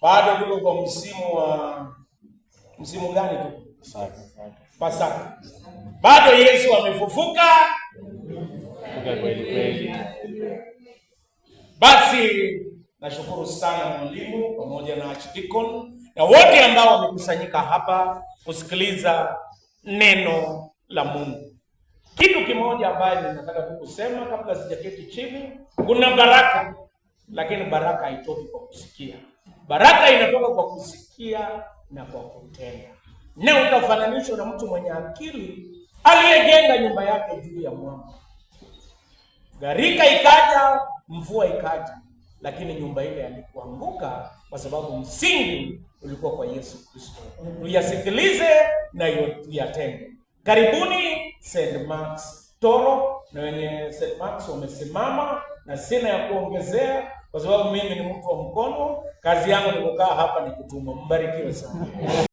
Bado tuko kwa msimu gani tu? Pasaka. Bado Yesu amefufuka. Kweli. Basi nashukuru sana mwalimu pamoja na Archdeacon na wote ambao wamekusanyika hapa kusikiliza neno la Mungu. Kitu kimoja ambacho ninataka kusema kabla sijaketi chini, kuna baraka, lakini baraka haitoki kwa kusikia. Baraka inatoka kwa kusikia na kwa kutenda. Na utafananishwa na mtu mwenye akili aliyejenga nyumba yake juu ya mwamba. Gharika ikaja, mvua ikaja, lakini nyumba ile ilikuanguka kwa sababu msingi ulikuwa kwa Yesu Kristo. Tuyasikilize na tuyatende. Karibuni St. Mark's Toro, na wenye St. Mark's wamesimama, na sina ya kuongezea kwa sababu mimi ni mtu wa mkono. Kazi yangu ni kukaa hapa nikutuma. Mbarikiwe sana.